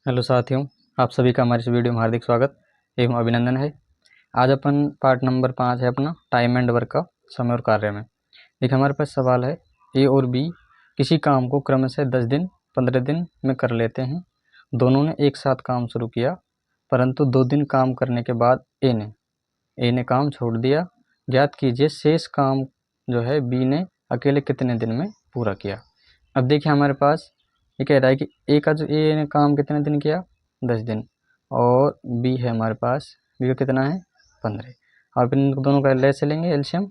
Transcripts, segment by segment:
Hello साथियों, आप सभी का हमारे इस वीडियो में हार्दिक स्वागत एवं अभिनंदन है। आज अपन पार्ट नंबर 5 है अपना टाइम एंड वर्क का समय और कार्य में। देखिए हमारे पास सवाल है, ए और बी किसी काम को क्रमशः 10 दिन 15 दिन में कर लेते हैं। दोनों ने एक साथ काम शुरू किया, परंतु 2 दिन काम करने के बाद ए ने काम छोड़ दिया। ज्ञात कीजिए शेष काम जो है बी ने अकेले कितने दिन में पूरा किया। अब देखिए हमारे पास ये कह रहा है कि ए का जो ए ने काम कितने दिन किया, 10 दिन, और बी है हमारे पास, बी का कितना है 15। अब इन दोनों का लैसे लेंगे एलसीएम,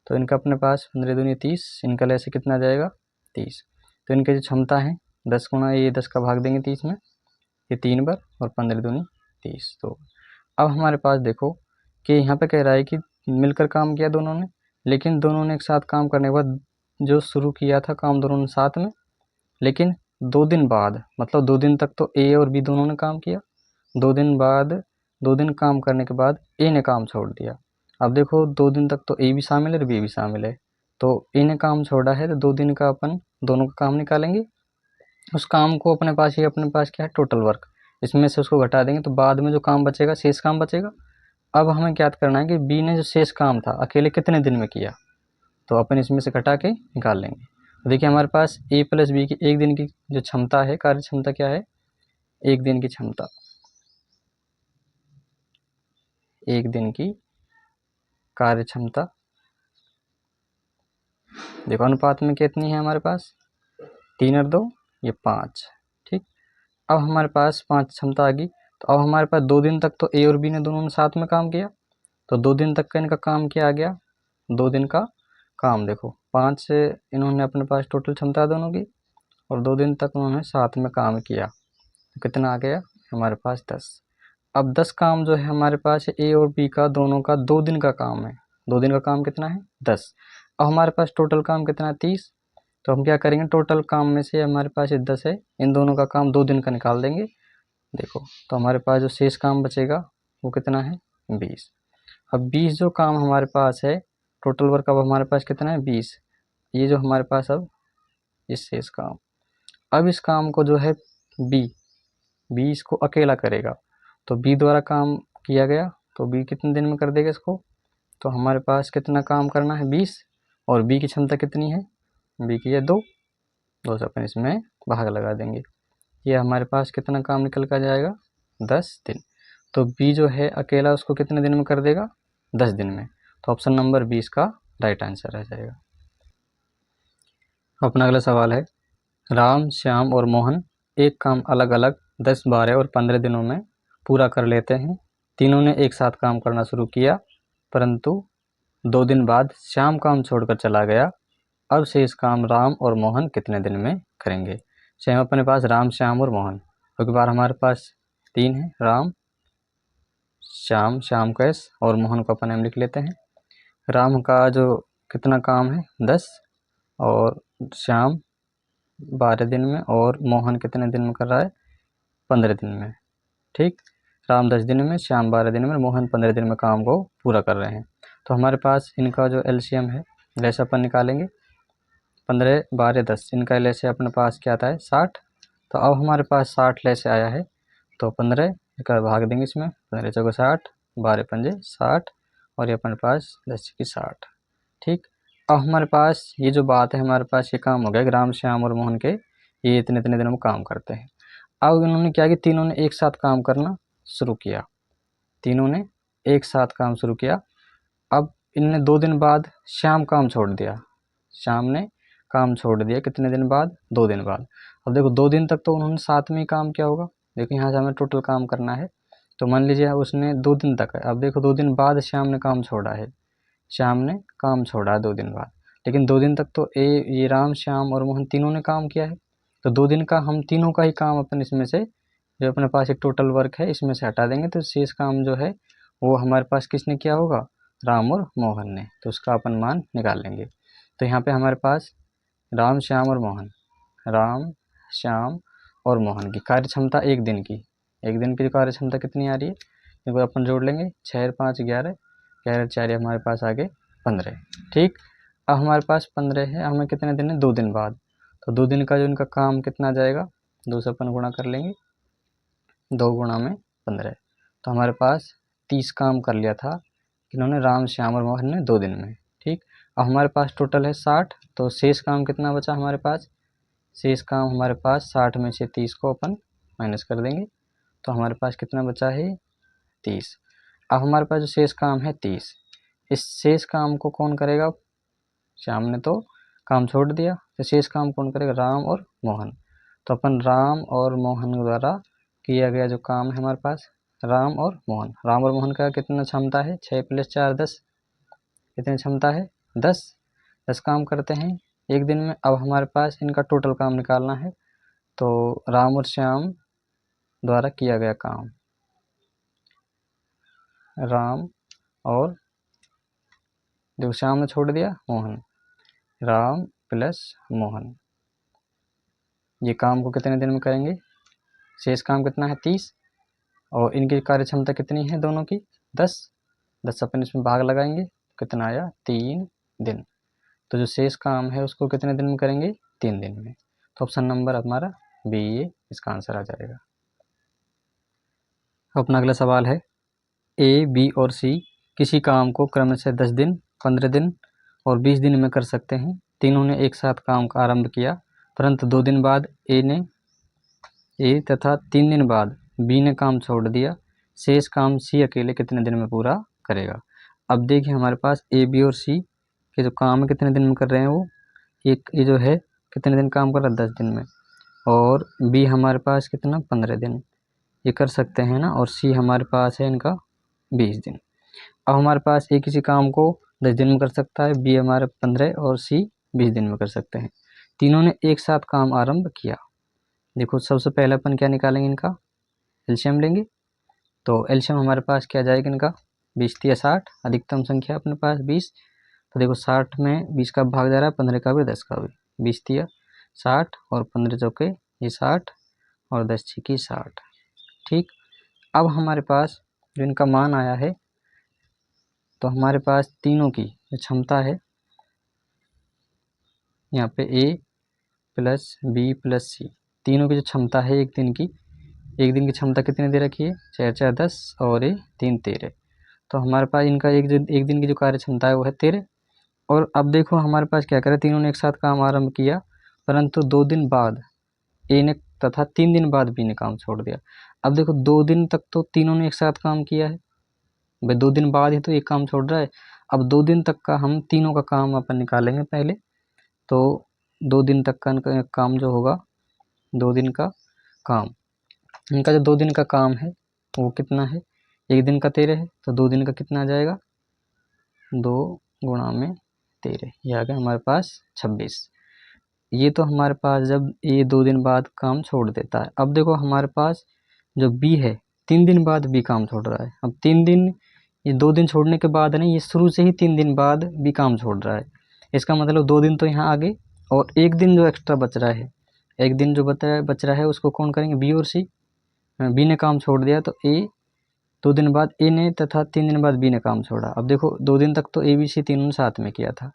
तो इनका अपने पास 15 दूनी 30, इनका लैसे कितना जाएगा 30। तो इनकी जो क्षमता है 10 गुना ये 10 का भाग देंगे 30 में, ये 3 बार, और 15 दूनी 30। तो अब हमारे पास देखो कि यहाँ पे कह रहा है कि मिलकर काम किया दोनों ने, लेकिन दोनों ने एक साथ काम करने के बाद जो शुरू किया था काम दोनों ने साथ में, लेकिन 2 दिन बाद, मतलब 2 दिन तक तो ए और बी दोनों ने काम किया। 2 दिन बाद, 2 दिन काम करने के बाद ए ने काम छोड़ दिया। अब देखो 2 दिन तक तो ए भी शामिल है और बी भी शामिल है, तो ए ने काम छोड़ा है तो 2 दिन का अपन दोनों का काम निकालेंगे। उस काम को अपने पास ही, अपने पास क्या है टोटल वर्क, इसमें से उसको घटा देंगे तो बाद में जो काम बचेगा शेष काम बचेगा। अब हमें ज्ञात करना है कि बी ने जो शेष काम था अकेले कितने दिन में किया, तो अपन इसमें से घटा के निकाल लेंगे। तो देखिए हमारे पास ए प्लस बी की एक दिन की जो क्षमता है, कार्य क्षमता क्या है, एक दिन की क्षमता, एक दिन की कार्य क्षमता, देखो अनुपात में कितनी है हमारे पास, 3 और 2 ये 5। ठीक, अब हमारे पास 5 क्षमता आ गई। तो अब हमारे पास 2 दिन तक तो ए और बी ने दोनों ने साथ में काम किया, तो 2 दिन तक का इनका काम क्या आ गया, 2 दिन का काम। देखो 5 से इन्होंने अपने पास टोटल क्षमता दोनों की, और 2 दिन तक उन्होंने साथ में काम किया, तो कितना आ गया हमारे पास 10। अब 10 काम जो है हमारे पास ए और बी का दोनों का 2 दिन का काम है। 2 दिन का काम कितना है 10। अब हमारे पास टोटल काम कितना है 30। तो हम क्या करेंगे, टोटल काम में से हमारे पास ये 10 है, इन दोनों का काम 2 दिन का निकाल देंगे। देखो तो हमारे पास जो शेष काम बचेगा वो कितना है 20। अब 20 जो काम हमारे पास है, टोटल वर्क अब हमारे पास कितना है 20। ये जो हमारे पास अब इस शेष काम, अब इस काम को जो है बी, बी इसको अकेला करेगा, तो बी द्वारा काम किया गया, तो बी कितने दिन में कर देगा इसको। तो हमारे पास कितना काम करना है 20, और बी की क्षमता कितनी है, बी की है 2, 2 से अपन इसमें भाग लगा देंगे। ये हमारे पास कितना काम निकल कर जाएगा 10 दिन। तो बी जो है अकेला उसको कितने दिन में कर देगा 10 दिन में। तो ऑप्शन नंबर 20 का राइट आंसर रह जाएगा। अपना अगला सवाल है, राम श्याम और मोहन एक काम अलग अलग 10 12 और 15 दिनों में पूरा कर लेते हैं। तीनों ने एक साथ काम करना शुरू किया, परंतु 2 दिन बाद श्याम काम छोड़कर चला गया। अब शेष काम राम और मोहन कितने दिन में करेंगे। सेम अपने पास राम श्याम और मोहन, एक बार हमारे पास 3 है, राम श्याम, श्याम का एस और मोहन को अपन एम लिख लेते हैं। राम का जो कितना काम है 10, और श्याम 12 दिन में, और मोहन कितने दिन में कर रहा है 15 दिन में। ठीक, राम 10 दिन में, श्याम 12 दिन में, मोहन 15 दिन में काम को पूरा कर रहे हैं। तो हमारे पास इनका जो एलसीएम है लैसे अपन निकालेंगे, 15 12 10, इनका लैसे अपने पास क्या आता है 60। तो अब हमारे पास 60 लैसे आया है, तो 15 का भाग देंगे इसमें, 15 चौको 60, 12 पंजे 60, और ये अपने पास लैसे की 60। ठीक, अब हमारे पास ये जो बात है, हमारे पास ये काम हो गया, राम श्याम और मोहन के ये इतने इतने दिनों में काम करते हैं। अब इन्होंने क्या कि तीनों ने एक साथ काम करना शुरू किया, तीनों ने एक साथ काम शुरू किया। अब इनने 2 दिन बाद श्याम काम छोड़ दिया, श्याम ने काम छोड़ दिया कितने दिन बाद, 2 दिन बाद। अब देखो 2 दिन तक तो उन्होंने साथ में ही काम किया होगा, देखो यहाँ से हमें टोटल काम करना है। तो मान लीजिए उसने 2 दिन तक है, अब देखो 2 दिन बाद श्याम ने काम छोड़ा है, श्याम ने काम छोड़ा 2 दिन बाद, लेकिन 2 दिन तक तो ये राम श्याम और मोहन तीनों ने काम किया है। तो 2 दिन का हम तीनों का ही काम अपन इसमें से, जो अपने पास एक टोटल वर्क है इसमें से हटा देंगे, तो शेष काम जो है वो हमारे पास किसने किया होगा, राम और मोहन ने, तो उसका अपन मान निकाल लेंगे। तो यहाँ पे हमारे पास राम श्याम और मोहन, राम श्याम और मोहन की कार्य क्षमता एक दिन की, एक दिन की कार्य क्षमता कितनी आ रही है, इनको अपन जोड़ लेंगे, 6 5 11, 11 4 हमारे पास आगे 15। ठीक, अब हमारे पास 15 है, हमें कितने दिन है 2 दिन बाद, तो 2 दिन का जो इनका काम कितना जाएगा, 2 से अपन गुणा कर लेंगे, 2 गुणा में 15। तो हमारे पास 30 काम कर लिया था इन्होंने, राम श्याम और मोहन ने 2 दिन में। ठीक, अब हमारे पास टोटल है 60, तो शेष काम कितना बचा हमारे पास? शेष काम हमारे पास 60 में से 30 को अपन माइनस कर देंगे, तो हमारे पास कितना बचा है? 30। अब हमारे पास जो शेष काम है 30, इस शेष काम को कौन करेगा? श्याम ने तो काम छोड़ दिया, तो शेष काम कौन करेगा? राम और मोहन। तो अपन राम और मोहन द्वारा किया गया जो काम है हमारे पास, राम और मोहन का कितना क्षमता है? 6 + 4 10। कितनी क्षमता है? 10 काम करते हैं एक दिन में। अब हमारे पास इनका टोटल काम निकालना है, तो राम और श्याम द्वारा किया गया काम, राम और जो श्याम ने छोड़ दिया मोहन, राम प्लस मोहन, ये काम को कितने दिन में करेंगे? शेष काम कितना है? 30, और इनकी कार्य क्षमता कितनी है दोनों की? 10 अपन इसमें भाग लगाएंगे, कितना आया? 3 दिन। तो जो शेष काम है उसको कितने दिन में करेंगे? 3 दिन में। तो ऑप्शन नंबर हमारा बी, ये इसका आंसर आ जाएगा। अपना अगला सवाल है, ए, बी और सी किसी काम को क्रमशः 10 दिन, 15 दिन और 20 दिन में कर सकते हैं। तीनों ने एक साथ काम का आरंभ किया, परंतु 2 दिन बाद ए तथा 3 दिन बाद बी ने काम छोड़ दिया। शेष काम सी अकेले कितने दिन में पूरा करेगा? अब देखिए हमारे पास ए, बी और सी के जो काम है कितने दिन में कर रहे हैं वो, एक ये जो है कितने दिन काम कर रहा है? 10 दिन में, और बी हमारे पास कितना? 15 दिन, ये कर सकते हैं ना, और सी हमारे पास है इनका 20 दिन। अब हमारे पास ए किसी काम को 10 दिन में कर सकता है, बी हमारे 15 और सी 20 दिन में कर सकते हैं। तीनों ने एक साथ काम आरंभ किया। देखो सबसे पहले अपन क्या निकालेंगे? इनका एलसीएम लेंगे, तो एलसीएम हमारे पास क्या जाएगा इनका? 20 या 60, अधिकतम संख्या अपने पास 20। तो देखो 60 में 20 का भाग जा रहा है, 15 का भी 10 का भी, 20 या 60 और 15 चौके ये 60 और 10 छिकी 60। ठीक, अब हमारे पास जो इनका मान आया है, तो हमारे पास तीनों की जो क्षमता है यहाँ पे ए प्लस बी प्लस सी, तीनों की जो क्षमता है एक दिन की क्षमता कितनी दे रखी है? 4 4 10 और ये 3 13। तो हमारे पास इनका एक दिन की जो कार्य क्षमता है वो है 13। और अब देखो हमारे पास क्या करे, तीनों ने एक साथ काम आरंभ किया, परंतु 2 दिन बाद ए ने तथा 3 दिन बाद बी ने काम छोड़ दिया। अब देखो 2 दिन तक तो तीनों ने एक साथ काम किया है भाई, 2 दिन बाद ही तो एक काम छोड़ रहा है। अब 2 दिन तक का हम तीनों का काम अपन निकालेंगे पहले, तो 2 दिन तक का काम जो होगा, 2 दिन का काम, इनका जो 2 दिन का काम है वो कितना है? एक दिन का 13 है, तो 2 दिन का कितना आ जाएगा? 2 गुणा में 13, ये आ गया हमारे पास 26। ये तो हमारे पास जब ये 2 दिन बाद काम छोड़ देता है। अब देखो हमारे पास जो बी है 3 दिन बाद बी काम छोड़ रहा है। अब 3 दिन, ये 2 दिन छोड़ने के बाद नहीं, ये शुरू से ही 3 दिन बाद बी काम छोड़ रहा है। इसका मतलब 2 दिन तो यहाँ आ गए, और एक दिन जो एक्स्ट्रा बच रहा है, एक दिन जो बच रहा है उसको कौन करेंगे? बी और सी। बी ने काम छोड़ दिया, तो ए 2 दिन बाद ए ने तथा 3 दिन बाद बी ने काम छोड़ा। अब देखो 2 दिन तक तो ए बी सी तीनों ने साथ में किया था,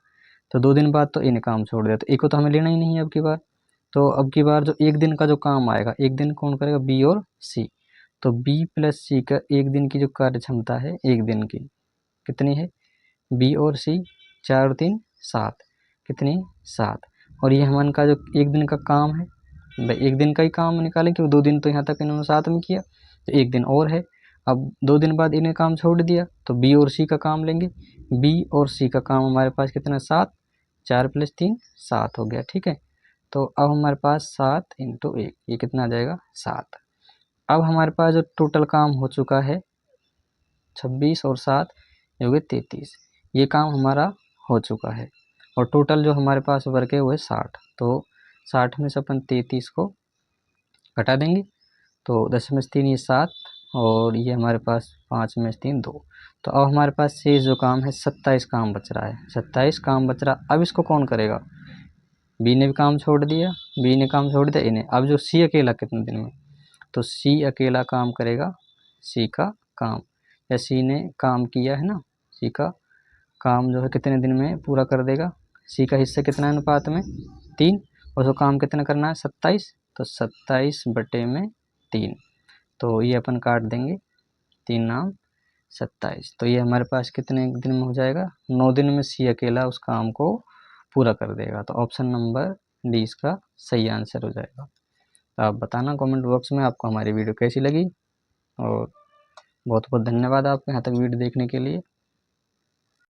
तो 2 दिन बाद तो ए ने काम छोड़ दिया, तो ए को तो हमें लेना ही नहीं है अब की बार। तो अब की बार जो एक दिन का जो काम आएगा, एक दिन कौन करेगा? बी और सी। तो बी प्लस सी का एक दिन की जो कार्य क्षमता है एक दिन की कितनी है? बी और सी 4 और 3 7, कितनी? 7। और ये हमारे का जो एक दिन का काम है, भाई एक दिन का ही काम निकालें, क्योंकि 2 दिन तो यहाँ तक इन्होंने साथ में किया, तो एक दिन और है। अब 2 दिन बाद इन्हें काम छोड़ दिया, तो बी और सी का काम लेंगे। बी और सी का काम हमारे पास कितना? 7, 4 + 3 7 हो गया। ठीक है, तो अब हमारे पास 7 × 1, ये कितना आ जाएगा? 7। अब हमारे पास जो टोटल काम हो चुका है 26 और 7 जो कि 33, ये काम हमारा हो चुका है, और टोटल जो हमारे पास वर्क है वो है 60। तो 60 में से अपन 33 को घटा देंगे, तो 10 में से 3 ये 7, और ये हमारे पास 5 में से 3 2। तो अब हमारे पास शेष जो काम है 27 काम बच रहा है, 27 काम बच रहा। अब इसको कौन करेगा? बी ने भी काम छोड़ दिया, बी ने काम छोड़ दिया, इन्हें। अब जो सी अकेला कितने दिन में, तो सी अकेला काम करेगा, सी का काम, या सी ने काम किया है ना, सी का काम जो है कितने दिन में पूरा कर देगा? सी का हिस्सा कितना है अनुपात में? 3, और उसको काम कितना करना है? 27, तो 27/3। तो ये अपन काट देंगे, 3 नाम 27। तो ये हमारे पास कितने दिन में हो जाएगा, 9 दिन में सी अकेला उस काम को पूरा कर देगा। तो ऑप्शन नंबर डी इसका सही आंसर हो जाएगा। तो आप बताना कमेंट बॉक्स में आपको हमारी वीडियो कैसी लगी, और बहुत बहुत धन्यवाद आपका यहाँ तक वीडियो देखने के लिए।